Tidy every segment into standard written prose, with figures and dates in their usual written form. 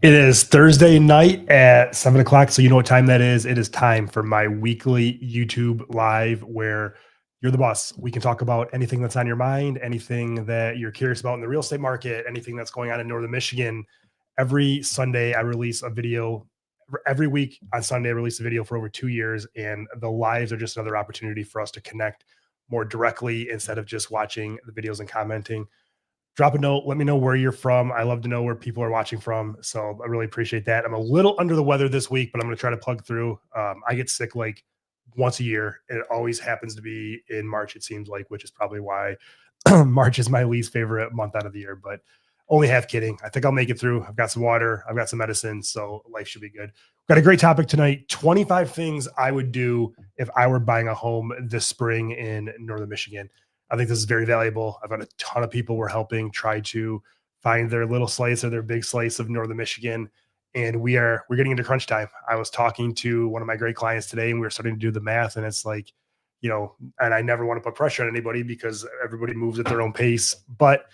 It is Thursday night at 7 o'clock. So you know what time that is. It is time for my weekly YouTube live where you're the boss. We can talk about anything that's on your mind, anything that you're curious about in the real estate market, anything that's going on in Northern Michigan. Every Sunday, I release a video. Every week on Sunday, I release a video for over 2 years, and the lives are just another opportunity for us to connect more directly instead of just watching the videos and commenting. Drop a note. Let me know where you're from. I love to know where people are watching from. So I really appreciate that. I'm a little under the weather this week, but I'm going to try to plug through. I get sick like once a year. And it always happens to be in March, it seems like, which is probably why March is my least favorite month out of the year. But only half kidding. I think I'll make it through. I've got some water. I've got some medicine. So life should be good. Got a great topic tonight. 25 things I would do if I were buying a home this spring in Northern Michigan. I think this is very valuable. I've got a ton of people we're helping try to find their little slice or their big slice of Northern Michigan. And we're getting into crunch time. I was talking to one of my great clients today and we were starting to do the math, and it's like, and I never want to put pressure on anybody because everybody moves at their own pace, but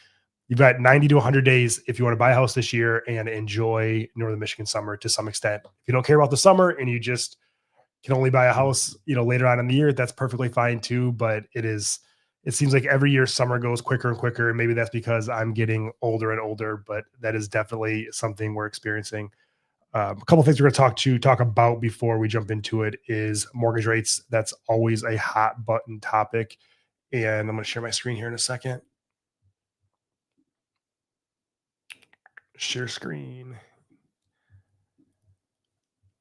you've got 90 to 100 days if you want to buy a house this year and enjoy Northern Michigan summer to some extent. If you don't care about the summer and you just can only buy a house, later on in the year, that's perfectly fine too. But it seems like every year summer goes quicker and quicker. And maybe that's because I'm getting older and older, but that is definitely something we're experiencing. A couple of things we're going to talk about before we jump into it is mortgage rates. That's always a hot button topic. And I'm going to share my screen here in a second. Share screen.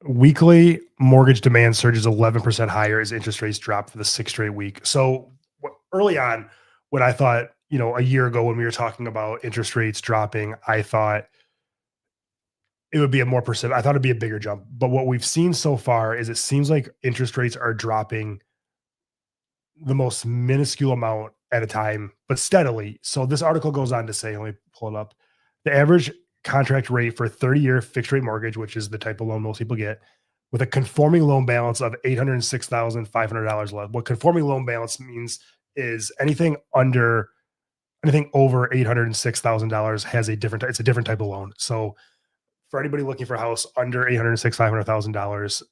Weekly mortgage demand surges 11% higher as interest rates drop for the sixth straight week. So early on, when I thought, a year ago when we were talking about interest rates dropping, I thought it would be a more percent. I thought it'd be a bigger jump. But what we've seen so far is it seems like interest rates are dropping the most minuscule amount at a time, but steadily. So this article goes on to say, let me pull it up. The average contract rate for a 30-year fixed rate mortgage, which is the type of loan most people get, with a conforming loan balance of $806,500 left. What conforming loan balance means is anything over $806,000 has it's a different type of loan. So for anybody looking for a house under $500,000,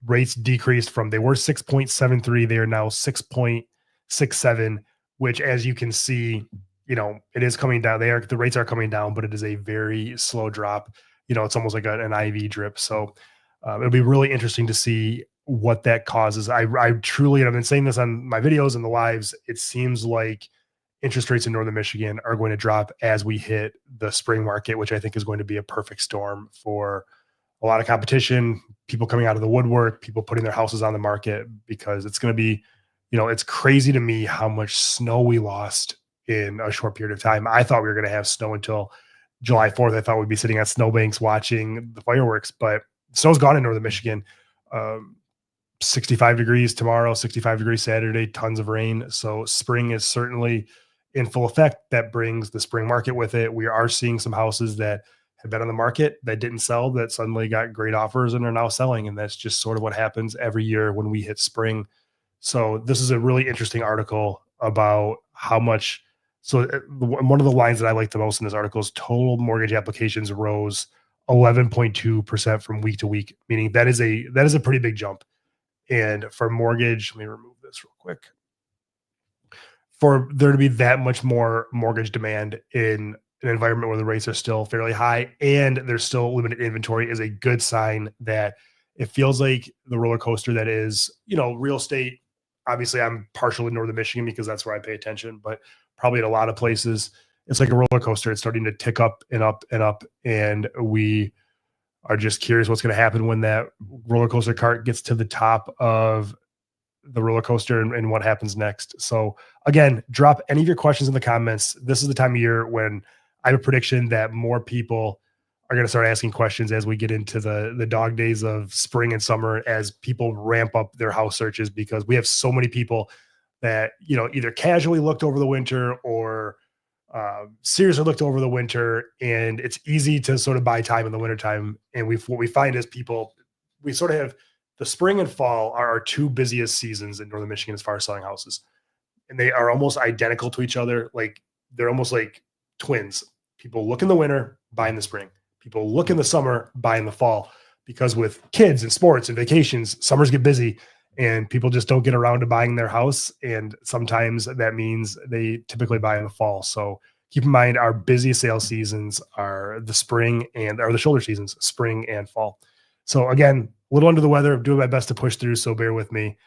rates decreased they were 6.73. They are now 6.67, which, as you can see, it is coming down. The rates are coming down, but it is a very slow drop. It's almost like an IV drip. So it'll be really interesting to see what that causes. I truly, and I've been saying this on my videos and the lives, it seems like interest rates in Northern Michigan are going to drop as we hit the spring market, which I think is going to be a perfect storm for a lot of competition, people coming out of the woodwork, people putting their houses on the market, because it's going to be, it's crazy to me how much snow we lost in a short period of time. I thought we were going to have snow until July 4th. I thought we'd be sitting on snowbanks watching the fireworks, but snow's gone in Northern Michigan. 65 degrees tomorrow, 65 degrees Saturday, tons of rain. So spring is certainly in full effect. That brings the spring market with it. We are seeing some houses that have been on the market that didn't sell that suddenly got great offers and are now selling. And that's just sort of what happens every year when we hit spring. So this is a really interesting article about how much. So one of the lines that I like the most in this article is total mortgage applications rose 11.2% from week to week, meaning that is a pretty big jump. And for mortgage, let me remove this real quick. For there to be that much more mortgage demand in an environment where the rates are still fairly high and there's still limited inventory is a good sign that it feels like the roller coaster that is, real estate. Obviously, I'm partial in Northern Michigan because that's where I pay attention, but probably at a lot of places, it's like a roller coaster. It's starting to tick up and up and up. And we are just curious what's going to happen when that roller coaster cart gets to the top of the roller coaster and what happens next. So again, drop any of your questions in the comments. This is the time of year when I have a prediction that more people are going to start asking questions as we get into the dog days of spring and summer, as people ramp up their house searches, because we have so many people that, either casually looked over the winter or seriously looked over the winter, and it's easy to sort of buy time in the wintertime. And what we find is we sort of have the spring and fall are our two busiest seasons in Northern Michigan as far as selling houses. And they are almost identical to each other. Like they're almost like twins. People look in the winter, buy in the spring. People look in the summer, buy in the fall, because with kids and sports and vacations, summers get busy and people just don't get around to buying their house. And sometimes that means they typically buy in the fall. So keep in mind our busiest sales seasons are the spring and are the shoulder seasons, spring and fall. So again, a little under the weather, doing my best to push through. So bear with me.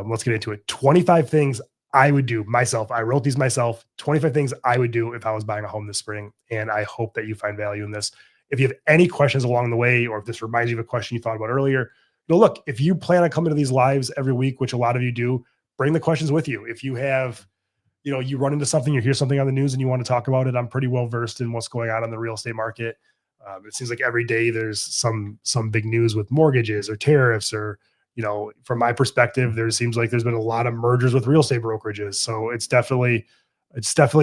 Let's get into it. 25 things I would do myself. I wrote these myself. 25 things I would do if I was buying a home this spring. And I hope that you find value in this. If you have any questions along the way, or if this reminds you of a question you thought about earlier, look, if you plan on coming to these lives every week, which a lot of you do, bring the questions with you. If you have, you run into something, you hear something on the news and you want to talk about it, I'm pretty well versed in what's going on in the real estate market. It seems like every day there's some big news with mortgages or tariffs, or from my perspective, there seems like there's been a lot of mergers with real estate brokerages. So it's definitely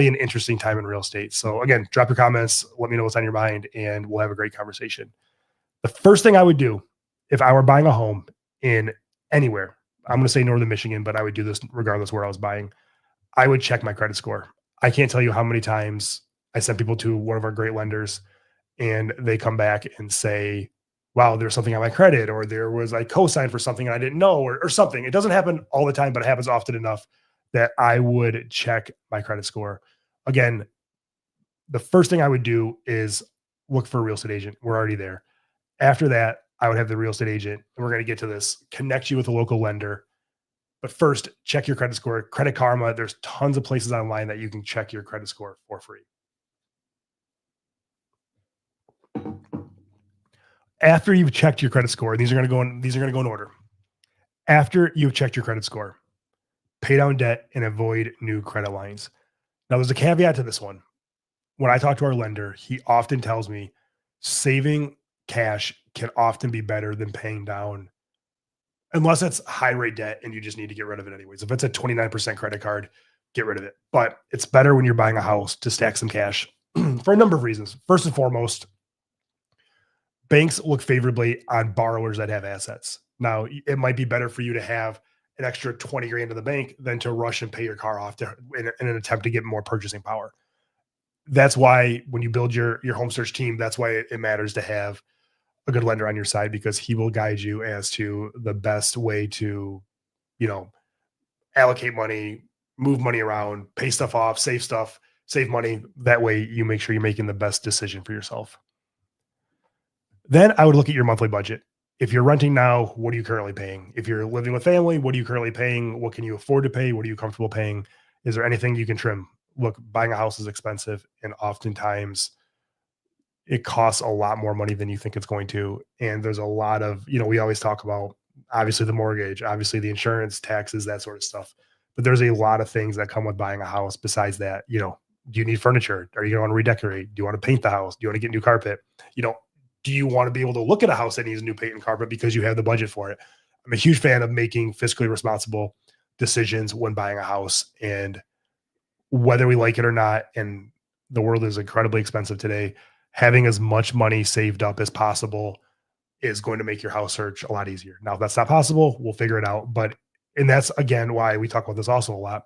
an interesting time in real estate. So again, drop your comments, let me know what's on your mind, and we'll have a great conversation. The first thing I would do if I were buying a home in anywhere, I'm going to say Northern Michigan, but I would do this regardless where I was buying. I would check my credit score. I can't tell you how many times I sent people to one of our great lenders and they come back and say, wow, there's something on my credit, or there was I co-signed for something I didn't know, or something. It doesn't happen all the time, but it happens often enough that I would check my credit score. Again, the first thing I would do is look for a real estate agent. We're already there. After that, I would have the real estate agent, and we're going to get to this, connect you with a local lender. But first, check your credit score. Credit Karma, there's tons of places online that you can check your credit score for free. After you've checked your credit score, these are going to go in order. After you've checked your credit score, pay down debt and avoid new credit lines. Now, there's a caveat to this one. When I talk to our lender, he often tells me saving cash can often be better than paying down, unless it's high rate debt and you just need to get rid of it anyways. If it's a 29% credit card, get rid of it. But it's better when you're buying a house to stack some cash for a number of reasons. First and foremost, banks look favorably on borrowers that have assets. Now, it might be better for you to have an extra 20 grand in the bank than to rush and pay your car off in an attempt to get more purchasing power. That's why when you build your home search team, that's why it matters to have a good lender on your side, because he will guide you as to the best way to, you know, allocate money, move money around, pay stuff off, save money. That way you make sure you're making the best decision for yourself. Then I would look at your monthly budget. If you're renting now, what are you currently paying? If you're living with family, what are you currently paying? What can you afford to pay? What are you comfortable paying? Is there anything you can trim? Look, buying a house is expensive, and oftentimes it costs a lot more money than you think it's going to. And there's a lot of, we always talk about obviously the mortgage, obviously the insurance, taxes, that sort of stuff. But there's a lot of things that come with buying a house besides that. Do you need furniture? Are you going to want to redecorate? Do you want to paint the house? Do you want to get new carpet? Do you want to be able to look at a house that needs new paint and carpet because you have the budget for it? I'm a huge fan of making fiscally responsible decisions when buying a house, and whether we like it or not, and the world is incredibly expensive today, having as much money saved up as possible is going to make your house search a lot easier. Now, if that's not possible, we'll figure it out. And that's again why we talk about this also a lot.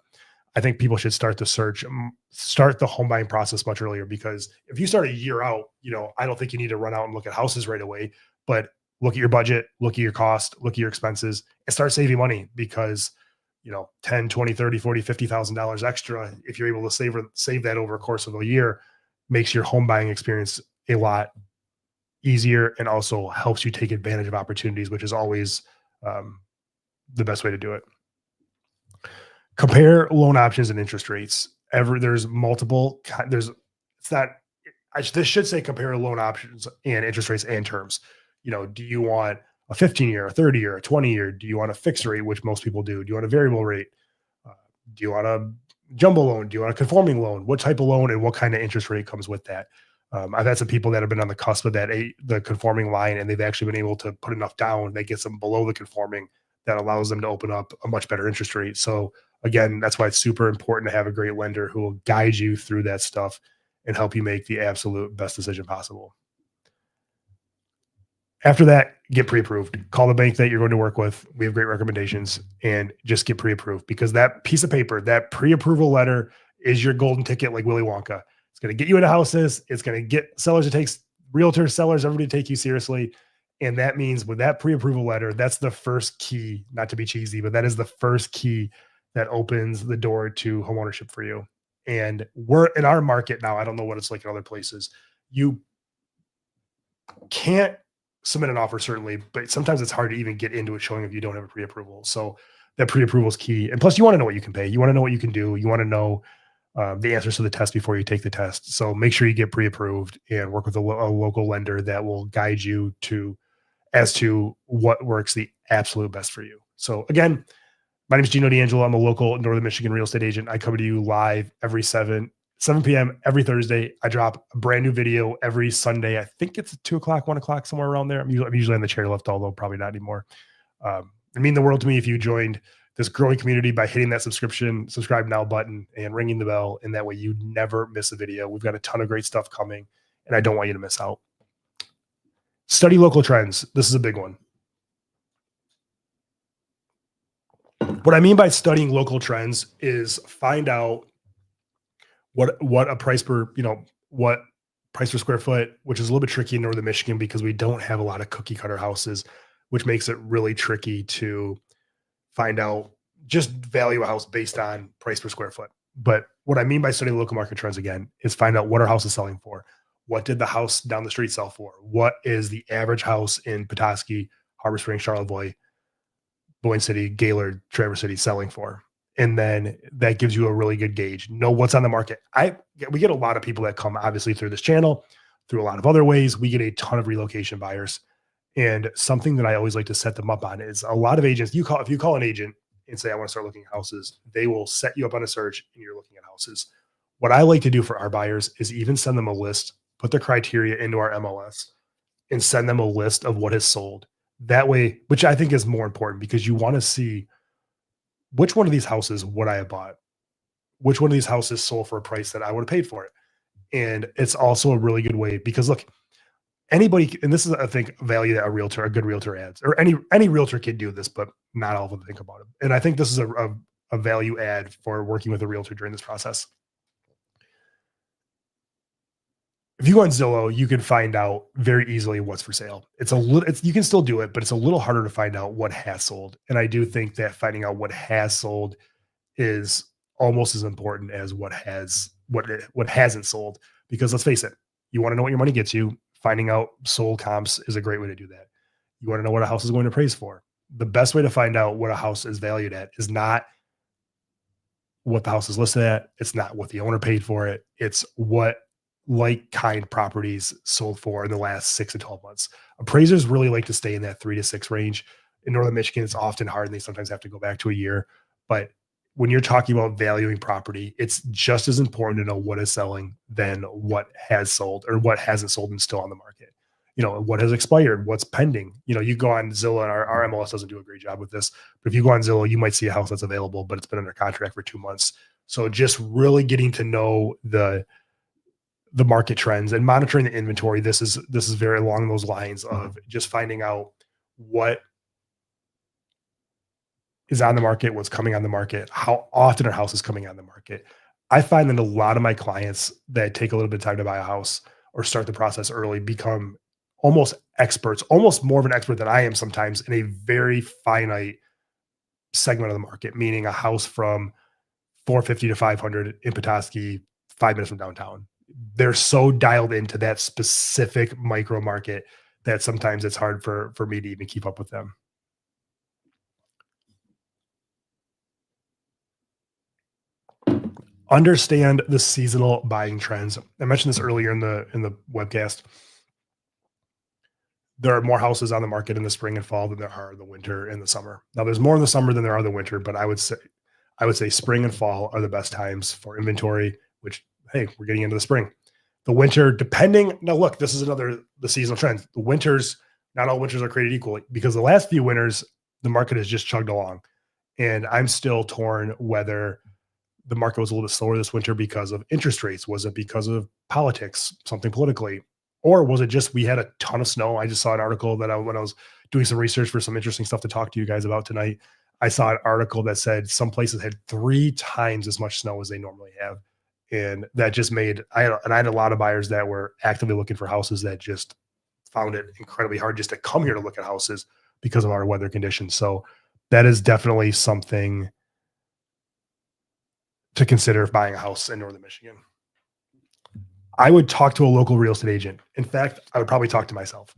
I think people should start the home buying process much earlier, because if you start a year out, I don't think you need to run out and look at houses right away, but look at your budget, look at your cost, look at your expenses, and start saving money, because 10, 20, 30, 40, $50,000 extra, if you're able to save that over a course of a year, makes your home buying experience a lot easier, and also helps you take advantage of opportunities, which is always the best way to do it. Compare loan options and interest rates. There's multiple. This should say compare loan options and interest rates and terms. Do you want a 15-year, a 30-year, a 20-year? Do you want a fixed rate, which most people do? Do you want a variable rate? Do you want a jumbo loan? Do you want a conforming loan? What type of loan and what kind of interest rate comes with that? I've had some people that have been on the cusp of the conforming line, and they've actually been able to put enough down that gets them below the conforming, that allows them to open up a much better interest rate. So again, that's why it's super important to have a great lender who will guide you through that stuff and help you make the absolute best decision possible. After that, get pre-approved. Call the bank that you're going to work with. We have great recommendations, and just get pre-approved, because that piece of paper, that pre-approval letter, is your golden ticket, like Willy Wonka. It's going to get you into houses. It's going to get sellers to take realtors, sellers, everybody take you seriously. And that means with that pre-approval letter, that's the first key, not to be cheesy, but that is the first key that opens the door to homeownership for you. And we're in our market now. I don't know what it's like in other places. You can't submit an offer, certainly, but sometimes it's hard to even get into it showing if you don't have a pre-approval. So that pre-approval is key. And plus, you want to know what you can pay. You want to know what you can do. You want to know the answers to the test before you take the test. So make sure you get pre-approved and work with a local lender that will guide you to as to what works the absolute best for you. So again, my name is Gino D'Angelo. I'm a local Northern Michigan real estate agent. I come to you live every 7 p.m. every Thursday. I drop a brand new video every Sunday. I think it's 2 o'clock, 1 o'clock, somewhere around there. I'm usually on the chairlift, although probably not anymore. It mean the world to me if you joined this growing community by hitting that subscribe now button and ringing the bell. And that way you never miss a video. We've got a ton of great stuff coming and I don't want you to miss out. Study local trends. This is a big one. What I mean by studying local trends is find out what a price per, what price per square foot, which is a little bit tricky in Northern Michigan because we don't have a lot of cookie cutter houses, which makes it really tricky to find out, just value a house based on price per square foot. But what I mean by studying local market trends again is find out what are houses selling for. What did the house down the street sell for? What is the average house in Petoskey, Harbor Springs, Charlottesville, Boyne City, Gaylord, Traverse City selling for? And then that gives you a really good gauge. Know what's on the market. We get a lot of people that come obviously through this channel, through a lot of other ways. We get a ton of relocation buyers. And something that I always like to set them up on is a lot of agents, if you call an agent and say, I want to start looking at houses, they will set you up on a search and you're looking at houses. What I like to do for our buyers is even send them a list, put the criteria into our MLS and send them a list of what is sold. That way, which I think is more important because you want to see which one of these houses would I have bought? Which one of these houses sold for a price that I would have paid for it? And it's also a really good way because look, anybody, and this is, I think, value that a good realtor adds, or any realtor can do this, but not all of them think about it. And I think this is a value add for working with a realtor during this process. If you go on Zillow, you can find out very easily what's for sale. You can still do it, but it's a little harder to find out what has sold. And I do think that finding out what has sold is almost as important as what hasn't sold. Because let's face it, you want to know what your money gets you. Finding out sold comps is a great way to do that. You want to know what a house is going to appraise for. The best way to find out what a house is valued at is not what the house is listed at. It's not what the owner paid for it. It's what like-kind properties sold for in the last 6 to 12 months. Appraisers really like to stay in that 3 to 6 range. In Northern Michigan, it's often hard and they sometimes have to go back to a year. But when you're talking about valuing property, it's just as important to know what is selling than what has sold or what hasn't sold and still on the market. What has expired, what's pending. You go on Zillow, and our MLS doesn't do a great job with this, but if you go on Zillow, you might see a house that's available, but it's been under contract for 2 months. So just really getting to know the market trends and monitoring the inventory. This is very along those lines of just finding out what is on the market, what's coming on the market, how often are houses coming on the market. I find that a lot of my clients that take a little bit of time to buy a house or start the process early become almost experts, almost more of an expert than I am sometimes in a very finite segment of the market, meaning a house from 450 to 500 in Petoskey, 5 minutes from downtown. They're so dialed into that specific micro market that sometimes it's hard for me to even keep up with them. Understand the seasonal buying trends. I mentioned this earlier in the webcast. There are more houses on the market in the spring and fall than there are in the winter and the summer. Now there's more in the summer than there are in the winter, but I would say spring and fall are the best times for inventory, which, hey, we're getting into the spring. The winter, now look, this is the seasonal trend. The winters, not all winters are created equal because the last few winters, the market has just chugged along. And I'm still torn whether the market was a little bit slower this winter because of interest rates. Was it because of politics, something politically? Or was it just we had a ton of snow? I just saw an article that when I was doing some research for some interesting stuff to talk to you guys about tonight, I saw an article that said some places had 3 times as much snow as they normally have. And that just made I had a lot of buyers that were actively looking for houses that just found it incredibly hard just to come here to look at houses because of our weather conditions. So that is definitely something to consider if buying a house in Northern Michigan. I would talk to a local real estate agent. In fact, I would probably talk to myself.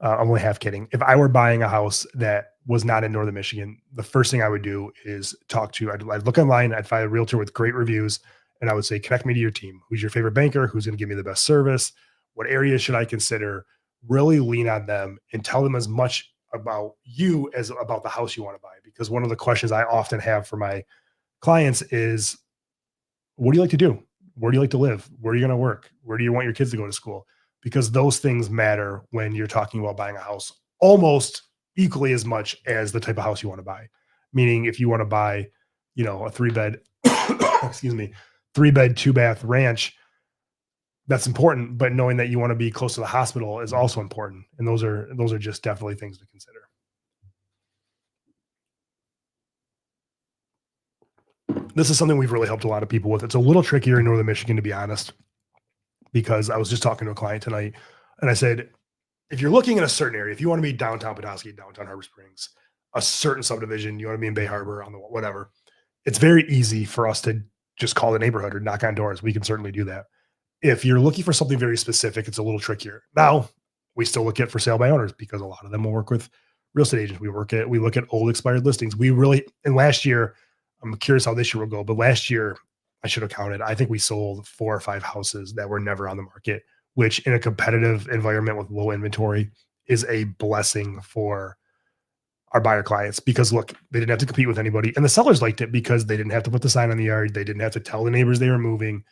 I'm only half kidding. If I were buying a house that was not in Northern Michigan, the first thing I would do is I'd look online, I'd find a realtor with great reviews, and I would say, connect me to your team. Who's your favorite banker? Who's going to give me the best service? What areas should I consider? Really lean on them and tell them as much about you as about the house you want to buy. Because one of the questions I often have for my clients is, what do you like to do? Where do you like to live? Where are you going to work? Where do you want your kids to go to school? Because those things matter when you're talking about buying a house almost equally as much as the type of house you want to buy. Meaning, if you want to buy, a 3 bed, excuse me, 3 bed, 2 bath ranch, that's important. But knowing that you want to be close to the hospital is also important. And those are just definitely things to consider. This is something we've really helped a lot of people with. It's a little trickier in Northern Michigan, to be honest, because I was just talking to a client tonight and I said, if you're looking in a certain area, if you want to be downtown Petoskey, downtown Harbor Springs, a certain subdivision, you want to be in Bay Harbor on the whatever, it's very easy for us to just call the neighborhood or knock on doors. We can certainly do that. If you're looking for something very specific, it's a little trickier. Now, we still look at for sale by owners because a lot of them will work with real estate agents. We look at old expired listings. And last year, I'm curious how this year will go, but last year I should have counted. I think we sold 4 or 5 houses that were never on the market, which in a competitive environment with low inventory is a blessing for our buyer clients because look, they didn't have to compete with anybody. And the sellers liked it because they didn't have to put the sign on the yard. They didn't have to tell the neighbors they were moving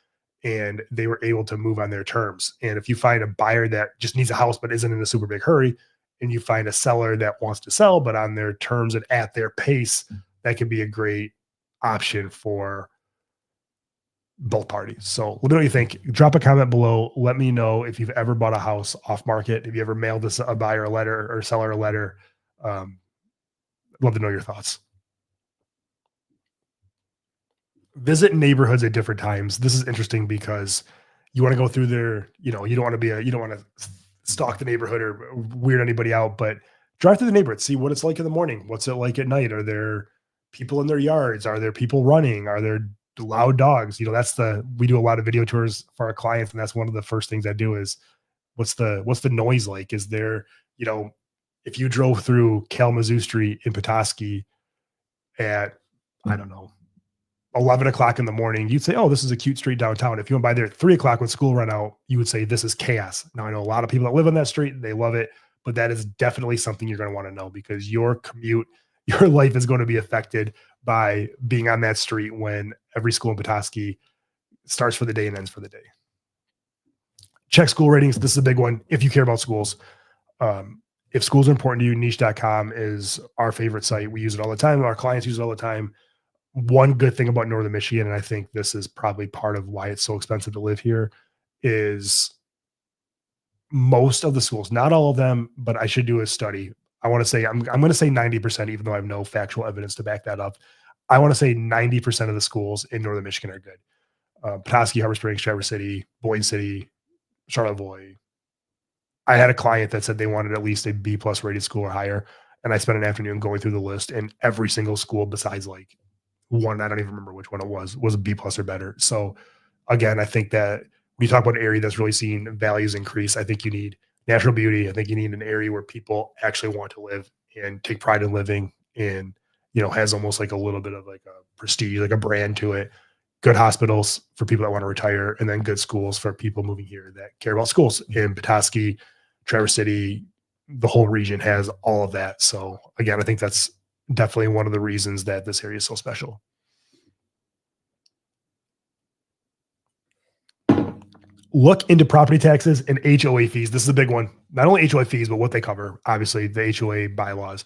and they were able to move on their terms. And if you find a buyer that just needs a house but isn't in a super big hurry, and you find a seller that wants to sell but on their terms and at their pace, that can be a great option for both parties. So let me know what you think. Drop a comment below. Let me know if you've ever bought a house off market. If you ever mailed a buyer a letter or seller a letter. Love to know your thoughts. Visit neighborhoods at different times. This is interesting because you want to go through their, you don't want to you don't want to stalk the neighborhood or weird anybody out, but drive through the neighborhood, see what it's like in the morning. What's it like at night? Are there people in their yards? Are there people running? Are there loud dogs? We do a lot of video tours for our clients. And that's one of the first things I do is what's the noise like? Is there, if you drove through Kalamazoo Street in Petoskey at, I don't know, 11 o'clock in the morning, you'd say, oh, this is a cute street downtown. If you went by there at 3 o'clock when school run out, you would say, this is chaos. Now, I know a lot of people that live on that street, they love it, but that is definitely something you're going to want to know because your commute, your life is going to be affected by being on that street when every school in Petoskey starts for the day and ends for the day. Check school ratings. This is a big one. If you care about schools, if schools are important to you, niche.com is our favorite site. We use it all the time. Our clients use it all the time. One good thing about Northern Michigan, and I think this is probably part of why it's so expensive to live here, is most of the schools, not all of them, but I should do a study. I want to say, I'm going to say 90%, even though I have no factual evidence to back that up. I want to say 90% of the schools in Northern Michigan are good. Petoskey, Harbor Springs, Traverse City, Boyne City, Charlevoix. I had a client that said they wanted at least a B plus rated school or higher. And I spent an afternoon going through the list, and every single school besides like one, I don't even remember which one it was a B plus or better. So again, I think that when you talk about an area that's really seeing values increase, I think you need natural beauty. I think you need an area where people actually want to live and take pride in living and, has almost like a little bit of like a prestige, like a brand to it. Good hospitals for people that want to retire, and then good schools for people moving here that care about schools. In Petoskey, Traverse City, the whole region has all of that. So again, I think that's definitely one of the reasons that this area is so special. Look into property taxes and HOA fees. This is a big one. Not only HOA fees, but what they cover. Obviously, the HOA bylaws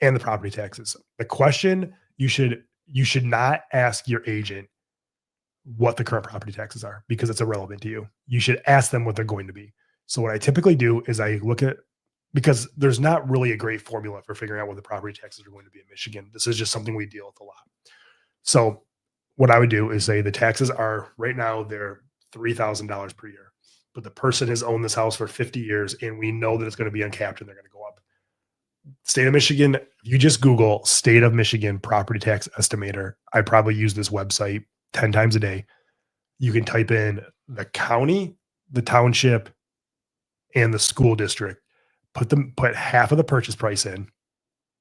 and the property taxes. The question you should not ask your agent what the current property taxes are because it's irrelevant to you. You should ask them what they're going to be. So what I typically do is I look at, because there's not really a great formula for figuring out what the property taxes are going to be in Michigan. This is just something we deal with a lot. So what I would do is say the taxes are right now they're $3,000 per year, but the person has owned this house for 50 years, and we know that it's going to be uncapped and they're going to go up. State of Michigan, you just Google state of Michigan property tax estimator. I probably use this website 10 times a day. You can type in the county, the township, and the school district. Put half of the purchase price in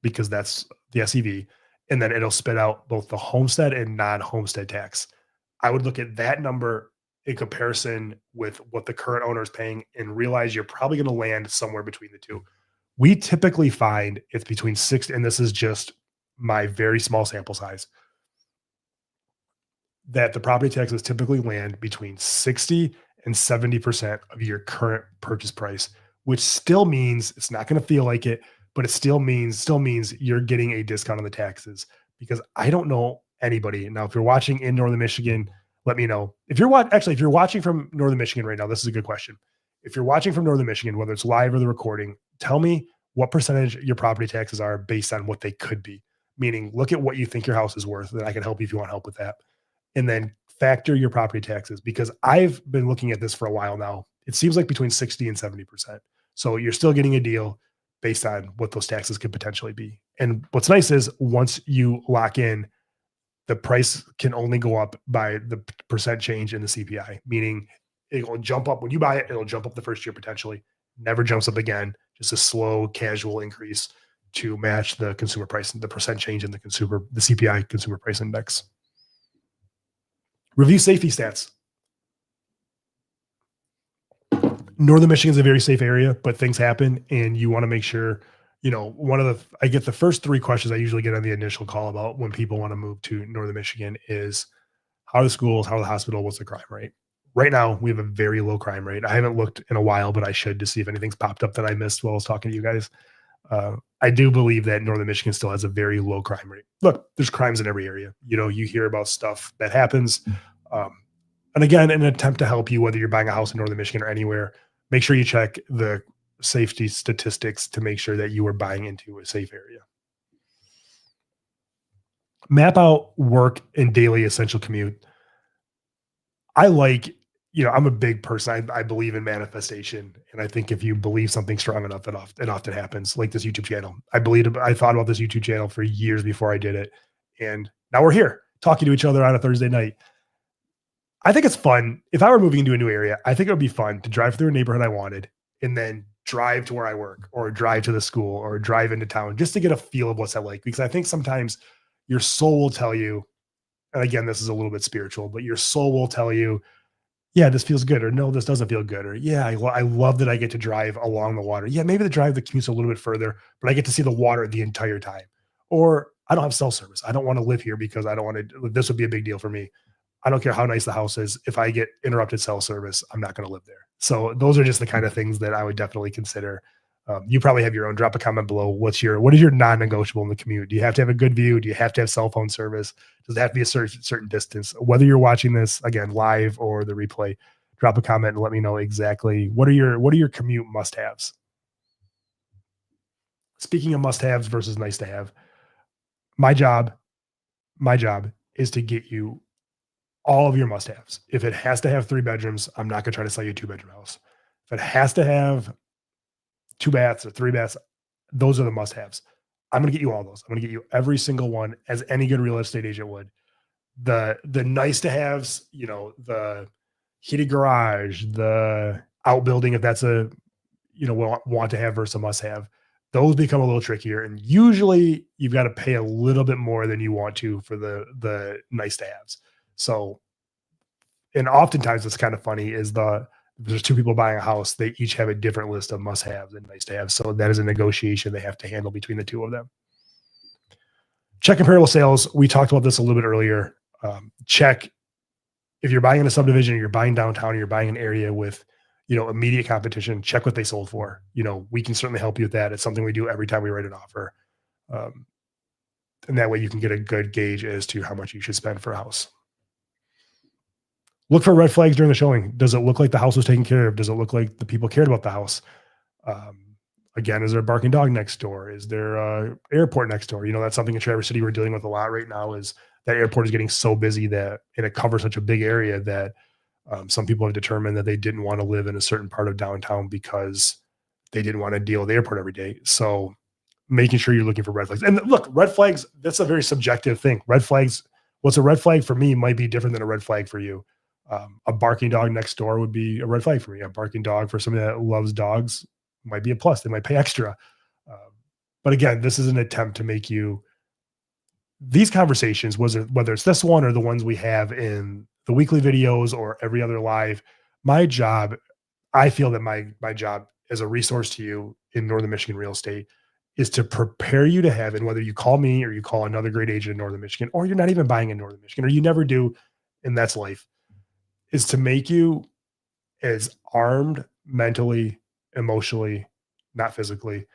because that's the SEV, and then it'll spit out both the homestead and non-homestead tax. I would look at that number in comparison with what the current owner is paying and realize you're probably going to land somewhere between the two. We typically find it's between six, and this is just my very small sample size, that the property taxes typically land between 60 and 70% of your current purchase price, which still means it's not going to feel like it, but it still means you're getting a discount on the taxes because I don't know anybody. Now, if you're watching in Northern Michigan, let me know. If you're watching from Northern Michigan right now, this is a good question. If you're watching from Northern Michigan, whether it's live or the recording, tell me what percentage your property taxes are based on what they could be. Meaning, look at what you think your house is worth, and I can help you if you want help with that, and then factor your property taxes because I've been looking at this for a while now. It seems like between 60 and 70%. So you're still getting a deal based on what those taxes could potentially be. And what's nice is once you lock in, the price can only go up by the percent change in the CPI, meaning it will jump up when you buy it, it'll jump up the first year potentially, never jumps up again, just a slow, casual increase to match the consumer price and the percent change in the CPI consumer price index. Review safety stats. Northern Michigan is a very safe area, but things happen and you want to make sure, I get the first three questions I usually get on the initial call about when people want to move to Northern Michigan is how are the schools, how are the hospital, what's the crime rate? Right now, we have a very low crime rate. I haven't looked in a while, but I should to see if anything's popped up that I missed while I was talking to you guys. I do believe that Northern Michigan still has a very low crime rate. Look, there's crimes in every area. You hear about stuff that happens. And again, in an attempt to help you, whether you're buying a house in Northern Michigan or anywhere, make sure you check the safety statistics to make sure that you are buying into a safe area. Map out work and daily essential commute. I'm a big person. I believe in manifestation. And I think if you believe something strong enough, it often happens. Like this YouTube channel. I thought about this YouTube channel for years before I did it. And now we're here talking to each other on a Thursday night. I think it's fun. If I were moving into a new area, I think it would be fun to drive through a neighborhood I wanted and then drive to where I work or drive to the school or drive into town just to get a feel of what's that like. Because I think sometimes your soul will tell you, and again, this is a little bit spiritual, but your soul will tell you, yeah, this feels good, or no, this doesn't feel good, or yeah, I love that I get to drive along the water. Yeah, maybe the commute's a little bit further, but I get to see the water the entire time. Or I don't have cell service. I don't want to live here because I don't want to, this would be a big deal for me. I don't care how nice the house is. If I get interrupted cell service, I'm not going to live there. So those are just the kind of things that I would definitely consider. You probably have your own. Drop a comment below. What is your non-negotiable in the commute? Do you have to have a good view? Do you have to have cell phone service? Does it have to be a certain distance? Whether you're watching this again live or the replay, drop a comment and let me know exactly what are your commute must-haves. Speaking of must-haves versus nice to have, my job is to get you all of your must-haves. If it has to have 3 bedrooms, I'm not going to try to sell you a 2-bedroom house. If it has to have 2 baths or 3 baths, those are the must-haves. I'm going to get you all those. I'm going to get you every single one as any good real estate agent would. The nice to haves, the heated garage, the outbuilding, if that's a, want to have versus a must have, those become a little trickier. And usually you've got to pay a little bit more than you want to for the nice to haves. So, and oftentimes it's kind of funny is there's 2 people buying a house. They each have a different list of must haves and nice to have. So that is a negotiation they have to handle between the 2 of them. Check comparable sales. We talked about this a little bit earlier. Check if you're buying in a subdivision, or you're buying downtown, or you're buying an area with, immediate competition, check what they sold for. We can certainly help you with that. It's something we do every time we write an offer. And that way you can get a good gauge as to how much you should spend for a house. Look for red flags during the showing. Does it look like the house was taken care of? Does it look like the people cared about the house? Again, is there a barking dog next door? Is there a airport next door? That's something in Traverse City we're dealing with a lot right now is that airport is getting so busy that, and it covers such a big area that some people have determined that they didn't want to live in a certain part of downtown because they didn't want to deal with the airport every day. So making sure you're looking for red flags. And look, red flags, that's a very subjective thing. Red flags, what's a red flag for me might be different than a red flag for you. A barking dog next door would be a red flag for me. A barking dog for somebody that loves dogs might be a plus. They might pay extra. Um, but again, this is an attempt to make you these conversations, whether it's this one or the ones we have in the weekly videos or every other live, my job, I feel that my job as a resource to you in Northern Michigan real estate is to prepare you to have, and whether you call me or you call another great agent in Northern Michigan, or you're not even buying in Northern Michigan, or you never do, and that's life, is to make you as armed mentally, emotionally, not physically,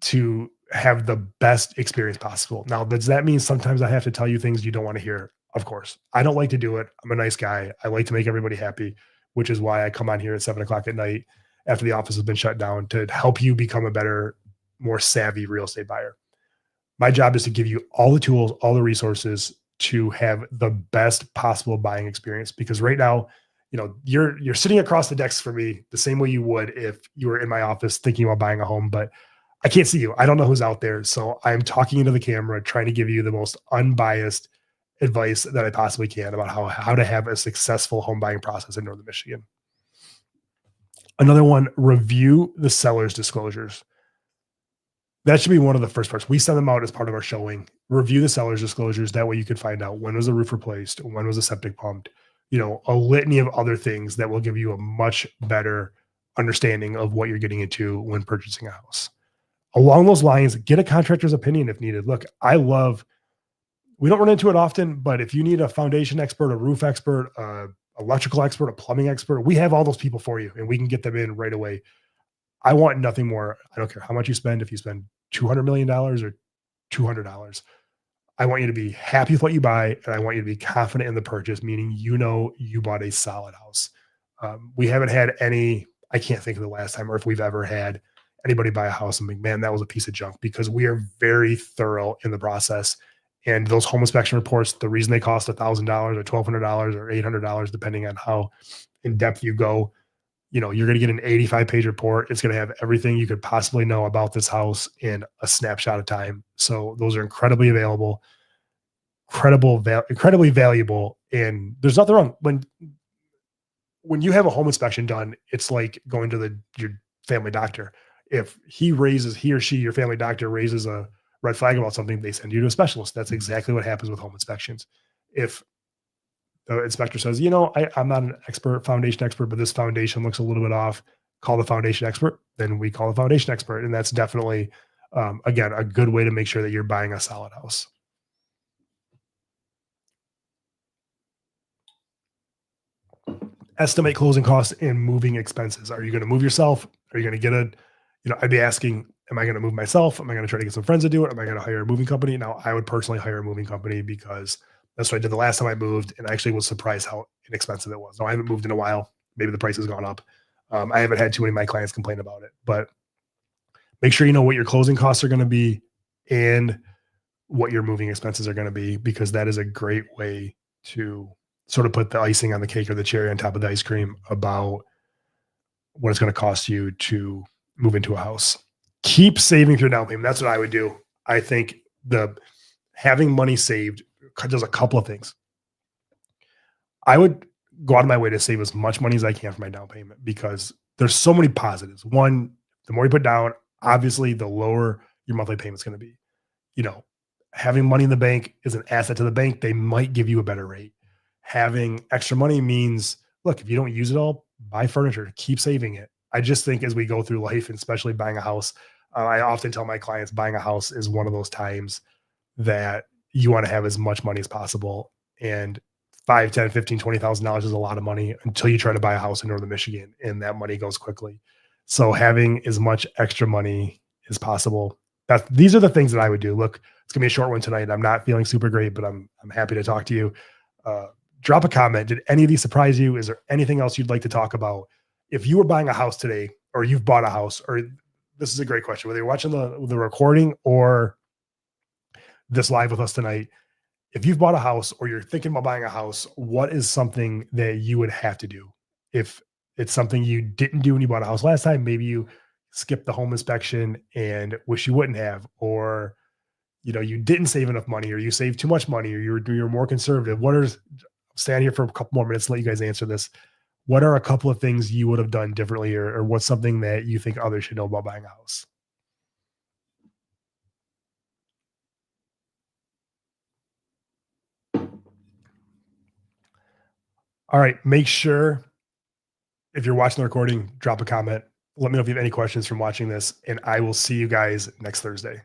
to have the best experience possible. Now, does that mean sometimes I have to tell you things you don't want to hear? Of course. I don't like to do it. I'm a nice guy. I like to make everybody happy, which is why I come on here at 7 o'clock at night after the office has been shut down to help you become a better, more savvy real estate buyer. My job is to give you all the tools, all the resources to have the best possible buying experience. Because right now, you're sitting across the desk from me the same way you would if you were in my office thinking about buying a home, but I can't see you. I don't know who's out there. So I'm talking into the camera, trying to give you the most unbiased advice that I possibly can about how to have a successful home buying process in Northern Michigan. Another one, review the seller's disclosures. That should be one of the first parts. We send them out as part of our showing. Review the seller's disclosures. That way you can find out when was the roof replaced, when was the septic pumped, a litany of other things that will give you a much better understanding of what you're getting into when purchasing a house. Along those lines, get a contractor's opinion if needed. Look, we don't run into it often, but if you need a foundation expert, a roof expert, electrical expert, a plumbing expert, we have all those people for you and we can get them in right away. I want nothing more. I don't care how much you spend. If you spend $200 million or $200, I want you to be happy with what you buy. And I want you to be confident in the purchase, meaning, you bought a solid house. We haven't had I can't think of the last time or if we've ever had anybody buy a house and think, man, that was a piece of junk, because we are very thorough in the process. And those home inspection reports, the reason they cost $1,000 or $1,200 or $800, depending on how in depth you go, you're going to get an 85-page report. It's going to have everything you could possibly know about this house in a snapshot of time. So those are incredibly available, incredibly valuable. And there's nothing wrong when you have a home inspection done. It's like going to your family doctor. If he or she, your family doctor, raises a red flag about something, they send you to a specialist. That's exactly what happens with home inspections. If the inspector says, I'm not an foundation expert, but this foundation looks a little bit off, call the foundation expert, then we call the foundation expert. And that's definitely, again, a good way to make sure that you're buying a solid house. Estimate closing costs and moving expenses. Are you going to move yourself? Are you going to get I'd be asking, am I going to move myself? Am I going to try to get some friends to do it? Am I going to hire a moving company? Now, I would personally hire a moving company because that's what I did the last time I moved, and I actually was surprised how inexpensive it was. Now, I haven't moved in a while. Maybe the price has gone up. I haven't had too many of my clients complain about it, but make sure you know what your closing costs are going to be and what your moving expenses are going to be, because that is a great way to sort of put the icing on the cake or the cherry on top of the ice cream about what it's going to cost you to move into a house. Keep saving through down payment. That's what I would do. I think having money saved does a couple of things. I would go out of my way to save as much money as I can for my down payment, because there's so many positives. One, the more you put down, obviously the lower your monthly payment's going to be. Having money in the bank is an asset to the bank. They might give you a better rate. Having extra money means, look, if you don't use it all, buy furniture, keep saving it. I just think as we go through life, and especially buying a house, I often tell my clients buying a house is one of those times that you want to have as much money as possible. And 5, 10, 15, $20,000 is a lot of money until you try to buy a house in Northern Michigan, and that money goes quickly. So having as much extra money as possible, these are the things that I would do. Look, it's gonna be a short one tonight. I'm not feeling super great, but I'm happy to talk to you. Drop a comment. Did any of these surprise you? Is there anything else you'd like to talk about? If you were buying a house today, or you've bought a house, or this is a great question, whether you're watching the recording or this live with us tonight, If you've bought a house or you're thinking about buying a house, what is something that you would have to do? If it's something you didn't do when you bought a house last time, maybe you skipped the home inspection and wish you wouldn't have, or you didn't save enough money, or you saved too much money, or you're more conservative. What are stand here for a couple more minutes to let you guys answer this. What are a couple of things you would have done differently, or what's something that you think others should know about buying a house? All right. Make sure if you're watching the recording, drop a comment. Let me know if you have any questions from watching this, and I will see you guys next Thursday.